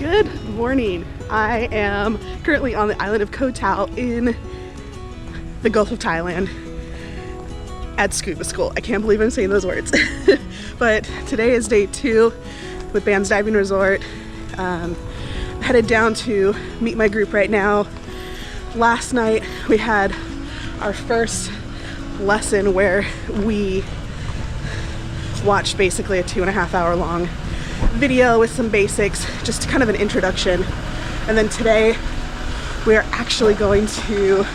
Good morning. I am currently on the island of Koh Tao in the Gulf of Thailand at scuba school. I can't believe I'm saying those words. But today is day 2 with Band's Diving Resort. Headed down to meet my group right now. Last night we had our first lesson where we watched basically a 2.5 hour long video with some basics, just kind of an introduction. And then today we are actually going to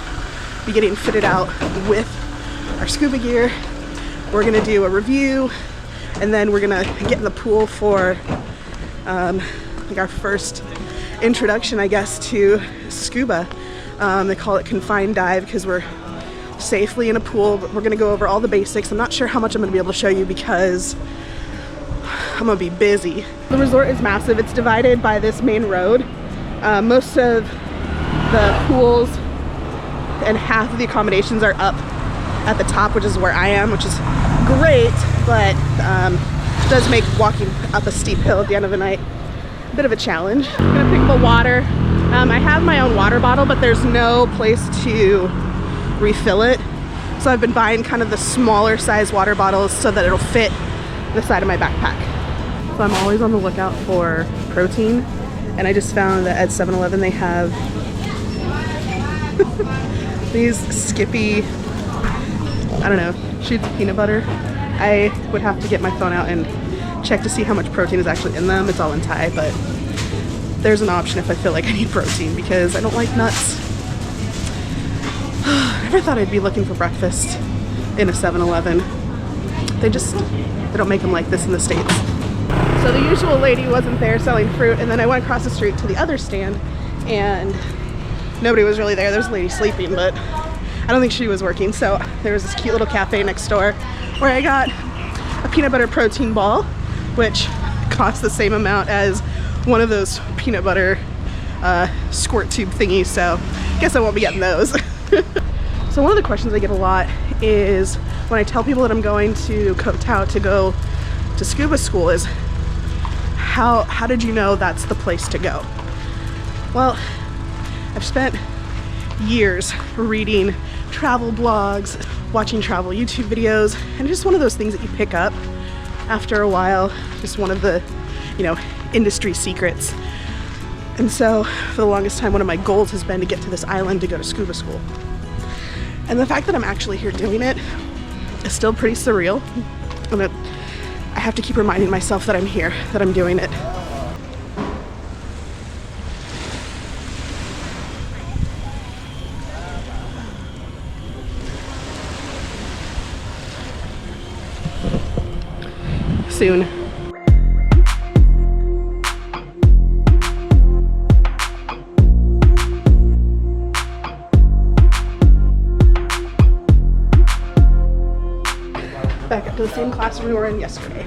be getting fitted out with our scuba gear. We're gonna do a review and then we're gonna get in the pool for like our first introduction, I guess, to scuba. They call it confined dive because we're safely in a pool, but we're gonna go over all the basics. I'm not sure how much I'm gonna be able to show you because I'm gonna be busy. The resort is massive. It's divided by this main road. Most of the pools and half of the accommodations are up at the top, which is where I am, which is great, but it does make walking up a steep hill at the end of the night a bit of a challenge. I'm gonna pick up a water. I have my own water bottle, but there's no place to refill it. So I've been buying kind of the smaller size water bottles so that it'll fit the side of my backpack. So I'm always on the lookout for protein, and I just found that at 7-Eleven they have these Skippy, I don't know, sheets of peanut butter. I would have to get my phone out and check to see how much protein is actually in them. It's all in Thai, but there's an option if I feel like I need protein because I don't like nuts. I never thought I'd be looking for breakfast in a 7-Eleven. They don't make them like this in the States. So the usual lady wasn't there selling fruit, and then I went across the street to the other stand and nobody was really there. There's a lady sleeping, but I don't think she was working. So there was this cute little cafe next door where I got a peanut butter protein ball, which cost the same amount as one of those peanut butter squirt tube thingies. So I guess I won't be getting those. So one of the questions I get a lot is when I tell people that I'm going to Koh Tao to go to scuba school is, how did you know that's the place to go? Well, I've spent years reading travel blogs, watching travel YouTube videos, and just one of those things that you pick up after a while, just one of the, industry secrets. And so for the longest time, one of my goals has been to get to this island to go to scuba school. And the fact that I'm actually here doing it is still pretty surreal. And that I have to keep reminding myself that I'm here, that I'm doing it. Soon. Back up to the same class we were in yesterday.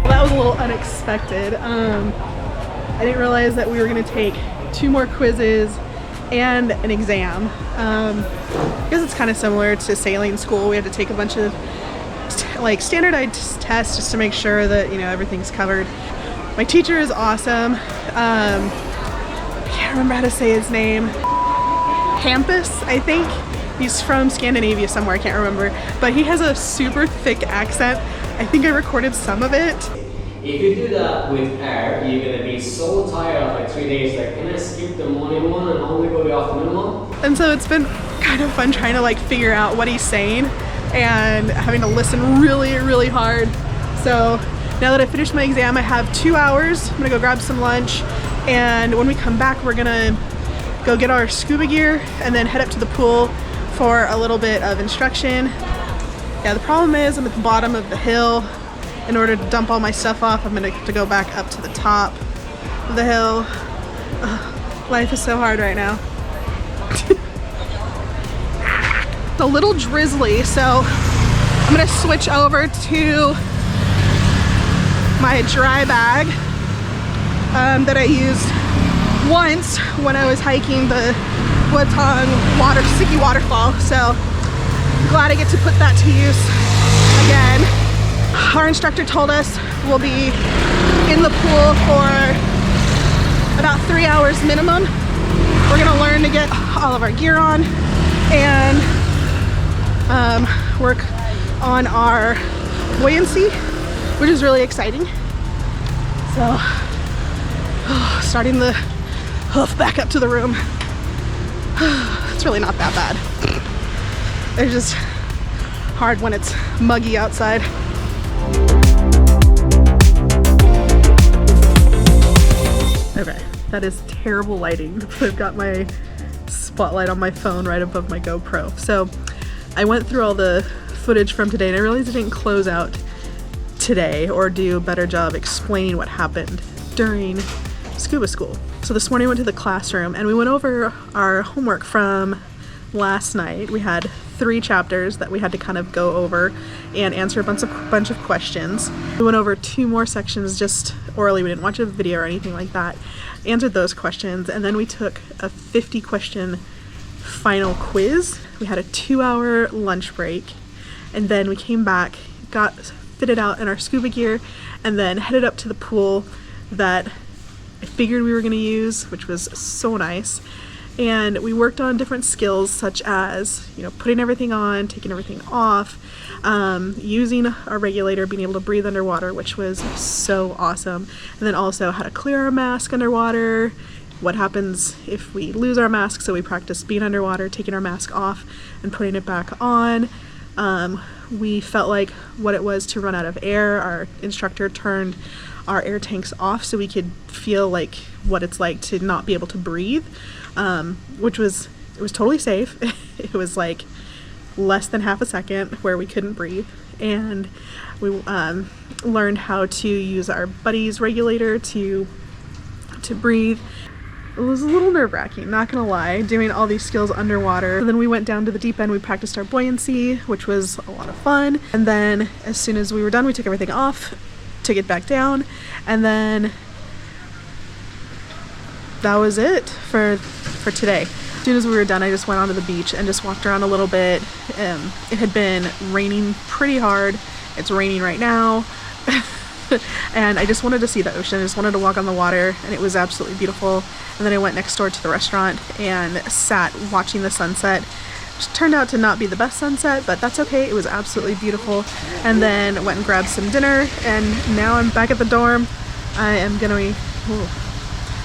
That was a little unexpected. I didn't realize that we were going to take 2 more quizzes and an exam. I guess it's kind of similar to sailing school. We had to take a bunch of like standardized tests just to make sure that everything's covered. My teacher is awesome. I can't remember how to say his name. Hampus, I think. He's from Scandinavia somewhere, I can't remember. But he has a super thick accent. I think I recorded some of it. If you do that with air, you're gonna be so tired after 3 days. Like, can I skip the morning one and only go the afternoon one? And so it's been kind of fun trying to figure out what he's saying and having to listen really, really hard. So now that I finished my exam, I have 2 hours. I'm gonna go grab some lunch, and when we come back, we're gonna go get our scuba gear and then head up to the pool for a little bit of instruction. Yeah, the problem is I'm at the bottom of the hill. In order to dump all my stuff off, I'm gonna have to go back up to the top of the hill. Ugh, life is so hard right now. It's a little drizzly, so I'm gonna switch over to my dry bag that I used once when I was hiking the Koh Tao sticky waterfall, so glad I get to put that to use again. Our instructor told us we'll be in the pool for about 3 hours minimum. We're gonna learn to get all of our gear on and work on our buoyancy, which is really exciting. So starting the hoof back up to the room. It's really not that bad. It's just hard when it's muggy outside. Okay, that is terrible lighting. I've got my spotlight on my phone right above my GoPro. So I went through all the footage from today and I realized I didn't close out today or do a better job explaining what happened during scuba school. So this morning I went to the classroom and we went over our homework from last night. We had 3 chapters that we had to kind of go over and answer a bunch of questions. We went over 2 more sections just orally. We didn't watch a video or anything like that. Answered those questions, and then we took a 50-question final quiz. We had a 2-hour lunch break, and then we came back, got fitted out in our scuba gear, and then headed up to the pool that I figured we were going to use, which was so nice. And we worked on different skills such as, you know, putting everything on, taking everything off, using our regulator, being able to breathe underwater, which was so awesome. And then also how to clear our mask underwater, what happens if we lose our mask. So we practiced being underwater, taking our mask off and putting it back on. We felt like what it was to run out of air. Our instructor turned our air tanks off so we could feel like what it's like to not be able to breathe, which was, it was totally safe. It was like less than half a second where we couldn't breathe, and we learned how to use our buddy's regulator to breathe. It was a little nerve-wracking, not gonna lie, doing all these skills underwater. And then we went down to the deep end, we practiced our buoyancy, which was a lot of fun. And then as soon as we were done, we took everything off, took it back down, and then that was it for today. As soon as we were done, I just went onto the beach and just walked around a little bit. It had been raining pretty hard. It's raining right now. And I just wanted to see the ocean. I just wanted to walk on the water, and it was absolutely beautiful. And then I went next door to the restaurant and sat watching the sunset. Which turned out to not be the best sunset, but that's okay. It was absolutely beautiful. And then went and grabbed some dinner, and now I'm back at the dorm. I am gonna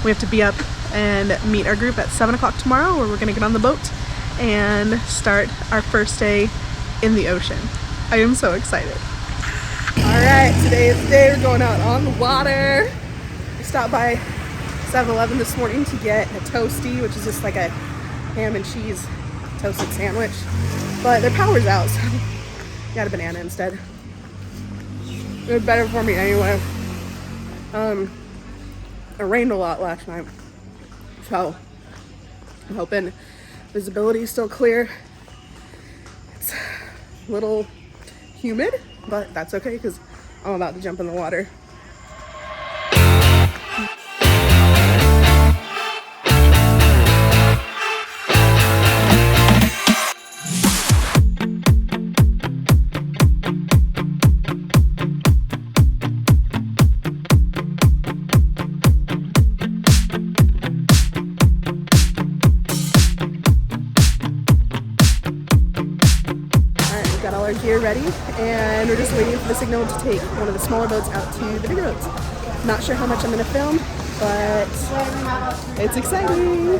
we have to be up and meet our group at 7 o'clock tomorrow, where we're gonna get on the boat and start our first day in the ocean. I am so excited. All right, today is the day we're going out on the water. We stopped by 7-Eleven this morning to get a toasty, which is just like a ham and cheese toasted sandwich, but their power's out, so got a banana instead. It was better for me anyway. It rained a lot last night, so I'm hoping visibility is still clear. It's a little humid, but that's okay because I'm about to jump in the water. Gear ready, and we're just waiting for the signal to take one of the smaller boats out to the bigger boats. Not sure how much I'm going to film, but it's exciting.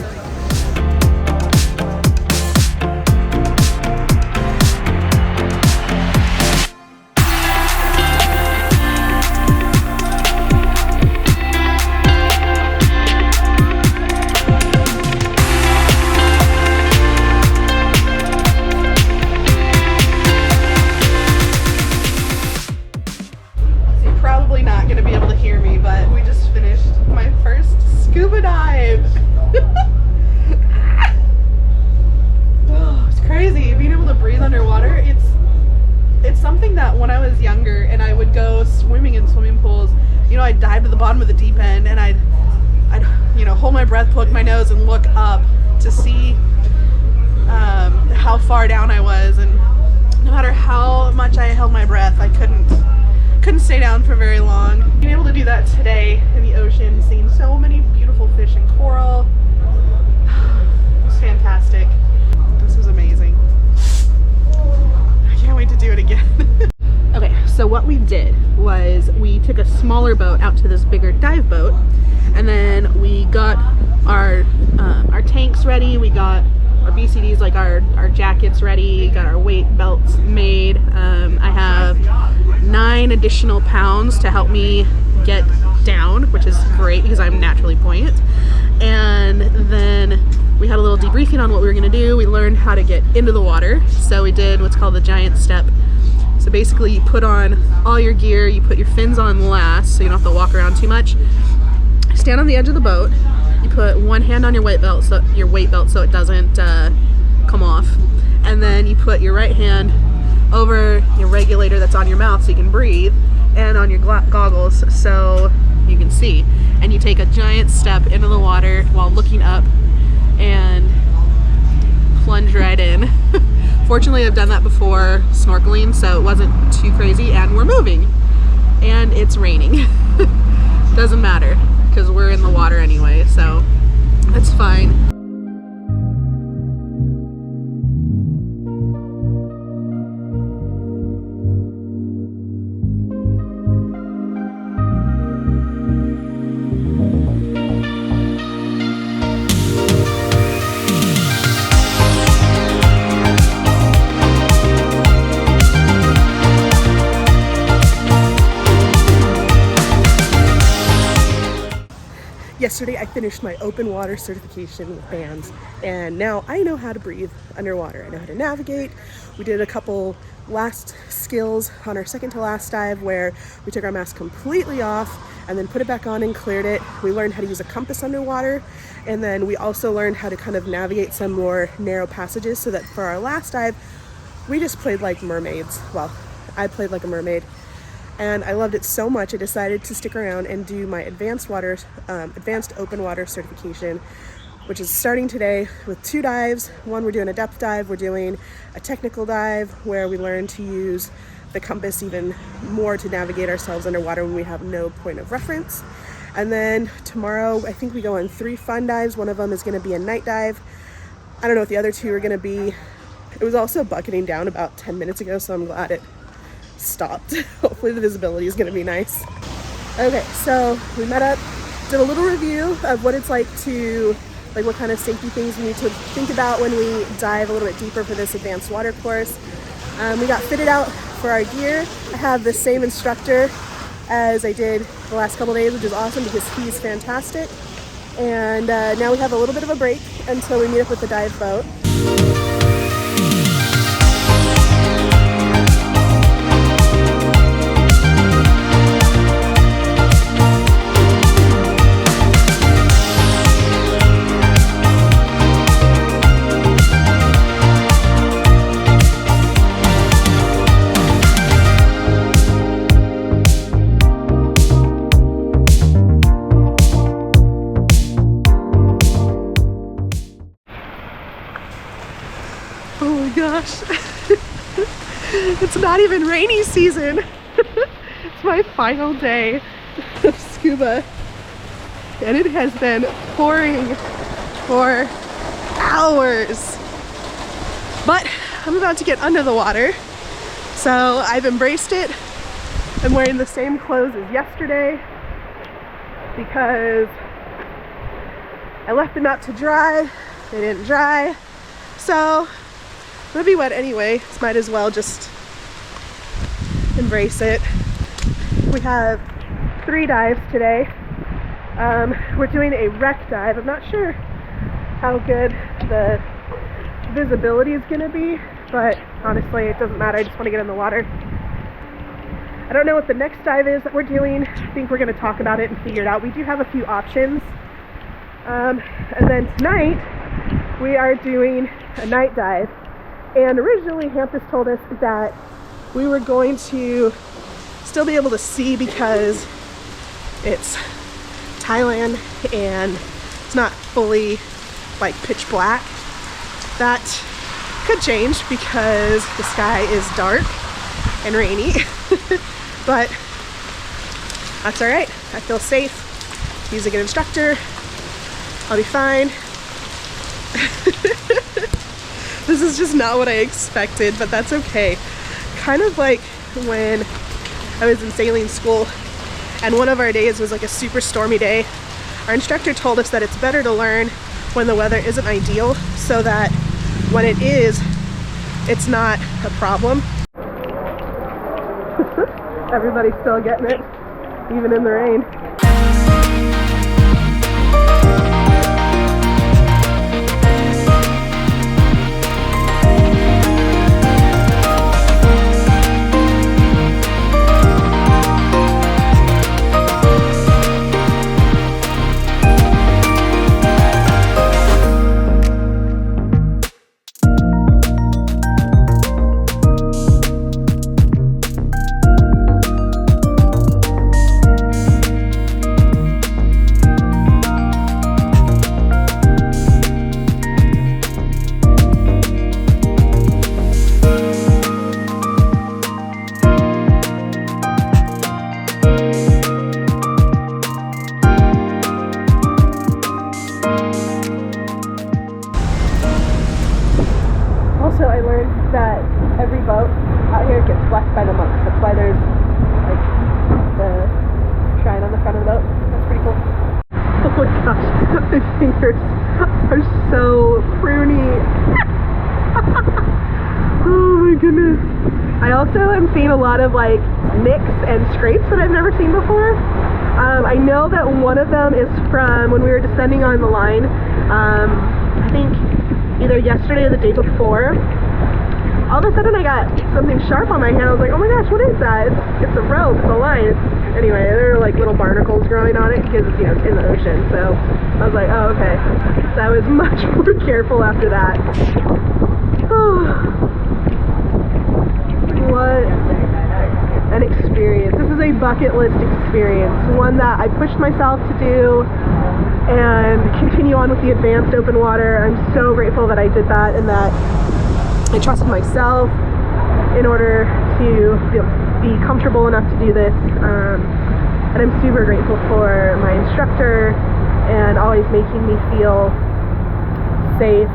breath, plug my nose, and look up to see how far down I was. And no matter how much I held my breath, I couldn't stay down for very long. Being able to do that today in the ocean, seeing so many beautiful fish and coral, it was fantastic. This was amazing. I can't wait to do it again. Okay, so what we did was we took a smaller boat out to this bigger dive boat, and then we got our tanks ready, we got our BCDs, like our jackets ready, got our weight belts made. I have 9 additional pounds to help me get down, which is great because I'm naturally buoyant. And then we had a little debriefing on what we were going to do. We learned how to get into the water, so we did what's called the giant step. So basically you put on all your gear, you put your fins on last so you don't have to walk around too much. Stand on the edge of the boat, you put one hand on your weight belt so it doesn't come off, and then you put your right hand over your regulator that's on your mouth so you can breathe, and on your goggles so you can see. And you take a giant step into the water while looking up and plunge right in. Fortunately, I've done that before snorkeling, so it wasn't too crazy, and we're moving and it's raining. Doesn't matter because we're in the water anyway, so that's fine. Yesterday I finished my open water certification with bands, and now I know how to breathe underwater. I know how to navigate. We did a couple last skills on our second to last dive where we took our mask completely off and then put it back on and cleared it. We learned how to use a compass underwater, and then we also learned how to kind of navigate some more narrow passages, so that for our last dive we just played like mermaids. Well, I played like a mermaid. And I loved it so much, I decided to stick around and do my advanced open water certification, which is starting today with 2 dives. One, we're doing a depth dive. We're doing a technical dive where we learn to use the compass even more to navigate ourselves underwater when we have no point of reference. And then tomorrow, I think we go on 3 fun dives. One of them is going to be a night dive. I don't know what the other 2 are going to be. It was also bucketing down about 10 minutes ago, so I'm glad it stopped. Hopefully the visibility is going to be nice. Okay, so we met up, did a little review of what it's like to, like what kind of safety things we need to think about when we dive a little bit deeper for this advanced water course. We got fitted out for our gear. I have the same instructor as I did the last couple days, which is awesome because he's fantastic. And now we have a little bit of a break until we meet up with the dive boat. Gosh, it's not even rainy season. It's my final day of scuba, and it has been pouring for hours. But I'm about to get under the water, so I've embraced it. I'm wearing the same clothes as yesterday because I left them out to dry. They didn't dry, so it'll be wet anyway, so might as well just embrace it. We have 3 dives today. We're doing a wreck dive. I'm not sure how good the visibility is going to be, but honestly it doesn't matter. I just want to get in the water. I don't know what the next dive is that we're doing. I think we're going to talk about it and figure it out. We do have a few options. And then tonight we are doing a night dive. And originally Hampus told us that we were going to still be able to see because it's Thailand and it's not fully like pitch black. That could change because the sky is dark and rainy, but that's all right. I feel safe using an instructor. I'll be fine. This is just not what I expected, but that's okay. Kind of like when I was in sailing school and one of our days was like a super stormy day. Our instructor told us that it's better to learn when the weather isn't ideal so that when it is, it's not a problem. Everybody's still getting it, even in the rain. Also, I learned that every boat out here gets blessed by the monks. That's why there's like the shrine on the front of the boat. That's pretty cool. Oh my gosh, my fingers are so pruny. Oh my goodness. I also am seeing a lot of like nicks and scrapes that I've never seen before. I know that one of them is from when we were descending on the line. I think either yesterday or the day before. All of a sudden I got something sharp on my hand. I was like, oh my gosh, what is that? It's a rope, it's a line. Anyway, there are like little barnacles growing on it because it's, you know, it's in the ocean. So I was like, oh, okay. So I was much more careful after that. What an experience. This is a bucket list experience. One that I pushed myself to do and continue on with the advanced open water. I'm so grateful that I did that and that I trusted myself in order to be comfortable enough to do this. And I'm super grateful for my instructor and always making me feel safe.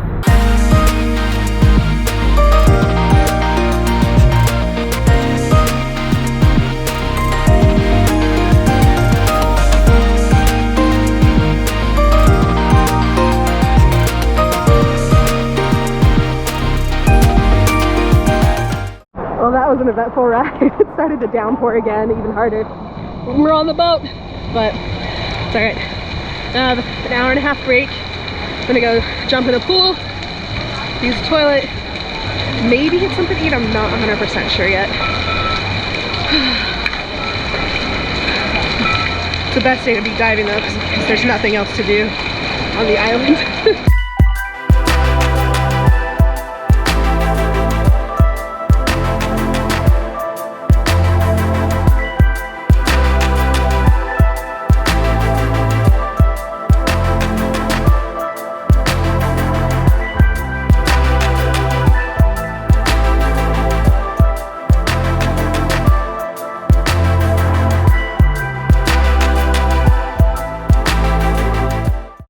Well, that was an eventful ride. It started to downpour again, even harder. We're on the boat, but it's all right. An hour and a half break. I'm gonna go jump in a pool, use the toilet, maybe get something to eat. I'm not 100% sure yet. It's the best day to be diving though, because there's nothing else to do on the island.